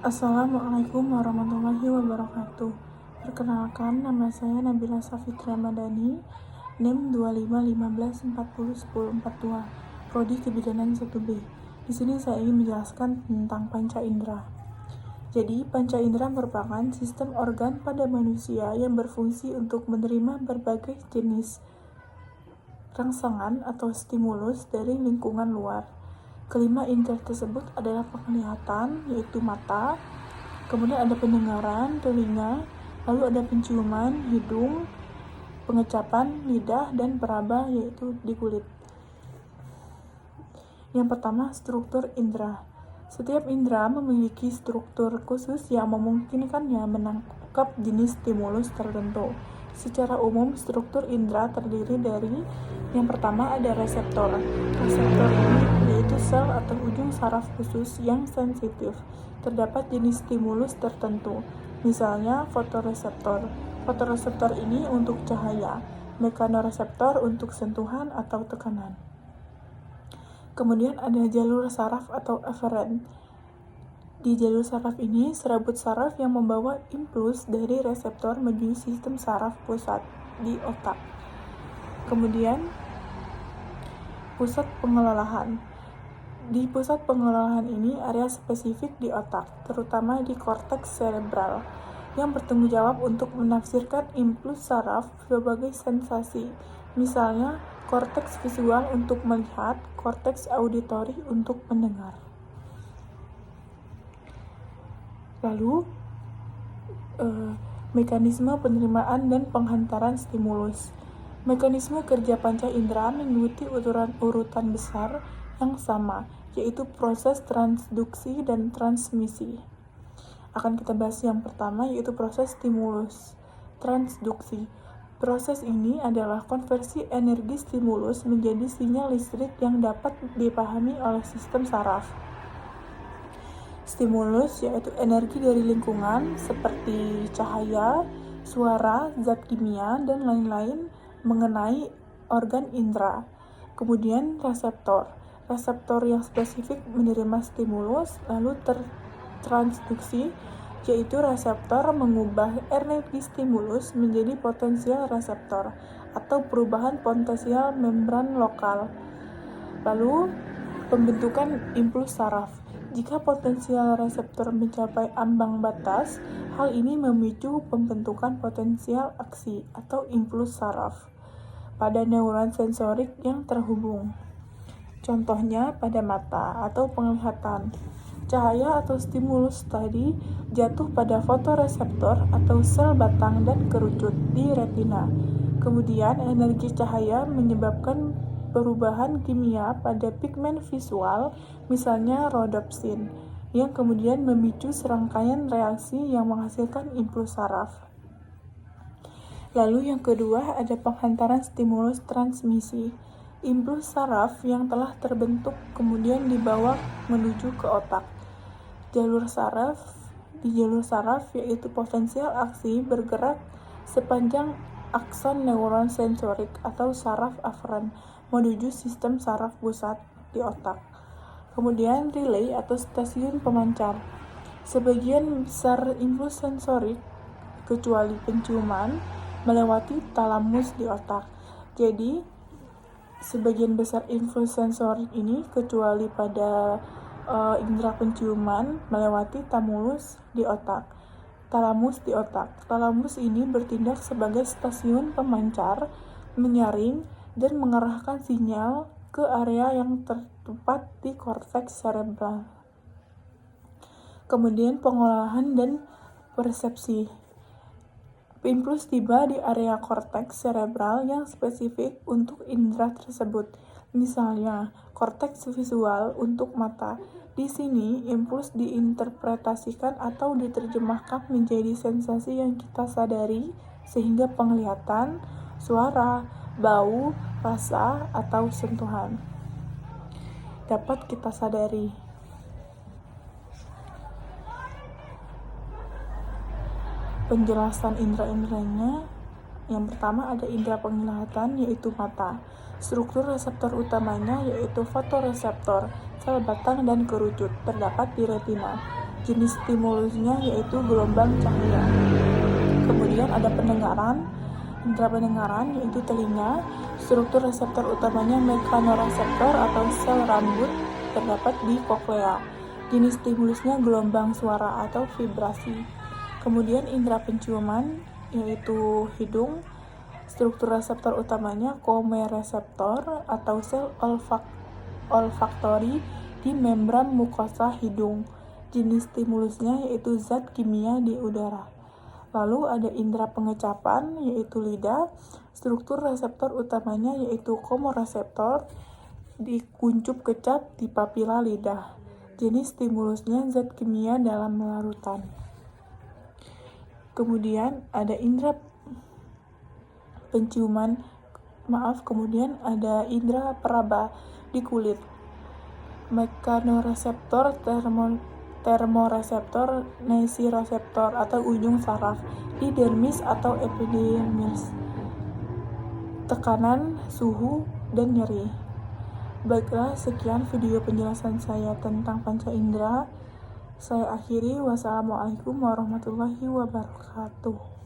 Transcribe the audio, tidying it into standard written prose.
Assalamualaikum warahmatullahi wabarakatuh. Perkenalkan, nama saya Nabila Safitra Madani, NIM 2515401042, Prodi Kebidanan 1B. Di sini saya ingin menjelaskan tentang panca indera. Jadi, panca indera merupakan sistem organ pada manusia yang berfungsi untuk menerima berbagai jenis rangsangan atau stimulus dari lingkungan luar. Kelima indera tersebut adalah penglihatan, yaitu mata, kemudian ada pendengaran, telinga, lalu ada penciuman, hidung, pengecapan, lidah, dan peraba, yaitu di kulit. Yang pertama, struktur indera. Setiap indera memiliki struktur khusus yang memungkinkannya menangkap jenis stimulus tertentu. Secara umum, struktur indera terdiri dari yang pertama ada reseptor. Reseptor ini yaitu sel atau ujung saraf khusus yang sensitif terdapat jenis stimulus tertentu. Misalnya fotoreseptor. Fotoreseptor ini untuk cahaya, mekanoreseptor untuk sentuhan atau tekanan. Kemudian ada jalur saraf atau eferen. Di jalur saraf ini, serabut saraf yang membawa impuls dari reseptor menuju sistem saraf pusat di otak. Kemudian, pusat pengelolaan. Di pusat pengelolaan ini, area spesifik di otak, terutama di korteks cerebral, yang bertanggung jawab untuk menafsirkan impuls saraf sebagai sensasi. Misalnya, korteks visual untuk melihat, korteks auditori untuk mendengar. Lalu, mekanisme penerimaan dan penghantaran stimulus. Mekanisme kerja panca indera mengikuti urutan besar yang sama, yaitu proses transduksi dan transmisi. Akan kita bahas yang pertama, yaitu proses stimulus. Transduksi. Proses ini adalah konversi energi stimulus menjadi sinyal listrik yang dapat dipahami oleh sistem saraf. Stimulus yaitu energi dari lingkungan seperti cahaya, suara, zat kimia, dan lain-lain mengenai organ indera. Kemudian reseptor. Reseptor yang spesifik menerima stimulus lalu tertransduksi, yaitu reseptor mengubah energi stimulus menjadi potensial reseptor atau perubahan potensial membran lokal. Lalu, pembentukan impuls saraf. Jika potensial reseptor mencapai ambang batas, hal ini memicu pembentukan potensial aksi atau impuls saraf pada neuron sensorik yang terhubung. Contohnya pada mata atau penglihatan. Cahaya atau stimulus tadi jatuh pada fotoreseptor atau sel batang dan kerucut di retina. Kemudian energi cahaya menyebabkan perubahan kimia pada pigmen visual, misalnya rodopsin, yang kemudian memicu serangkaian reaksi yang menghasilkan impuls saraf. Lalu yang kedua ada penghantaran stimulus transmisi. Impuls saraf yang telah terbentuk kemudian dibawa menuju ke otak. Di jalur saraf yaitu potensial aksi bergerak sepanjang akson neuron sensorik atau saraf aferen menuju sistem saraf pusat di otak. Kemudian relay atau stasiun pemancar. Sebagian besar impuls sensorik, kecuali penciuman, melewati talamus di otak. Jadi, sebagian besar impuls sensorik ini, kecuali pada indera penciuman, melewati talamus di otak. Talamus ini bertindak sebagai stasiun pemancar, menyaring, dan mengarahkan sinyal ke area yang tertempat di korteks cerebral. Kemudian pengolahan dan persepsi. Impuls tiba di area korteks cerebral yang spesifik untuk indera tersebut. Misalnya, korteks visual untuk mata. Di sini, impuls diinterpretasikan atau diterjemahkan menjadi sensasi yang kita sadari, sehingga penglihatan, suara, bau, rasa, atau sentuhan dapat kita sadari. Penjelasan indera-inderanya, yang pertama ada indera penglihatan yaitu mata. Struktur reseptor utamanya yaitu fotoreseptor, sel batang dan kerucut terdapat di retina. Jenis stimulusnya yaitu gelombang cahaya. Kemudian ada pendengaran. Indera pendengaran yaitu telinga. Struktur reseptor utamanya mekanoreseptor atau sel rambut, terdapat di koklea. Jenis stimulusnya gelombang suara atau vibrasi. Kemudian indera penciuman yaitu hidung. Struktur reseptor utamanya komereseptor atau sel olfaktori di membran mukosa hidung. Jenis stimulusnya yaitu zat kimia di udara. Lalu ada indera pengecapan yaitu lidah. Struktur reseptor utamanya yaitu komoreseptor di kuncup kecap di papila lidah. Jenis stimulusnya zat kimia dalam larutan. Kemudian ada indera penciuman, kemudian ada indera peraba di kulit. Mekanoreseptor, termoreseptor, nesireseptor atau ujung saraf di dermis atau epidermis. Tekanan, suhu, dan nyeri. Baiklah, sekian video penjelasan saya tentang panca indera. Saya akhiri. Wassalamualaikum warahmatullahi wabarakatuh.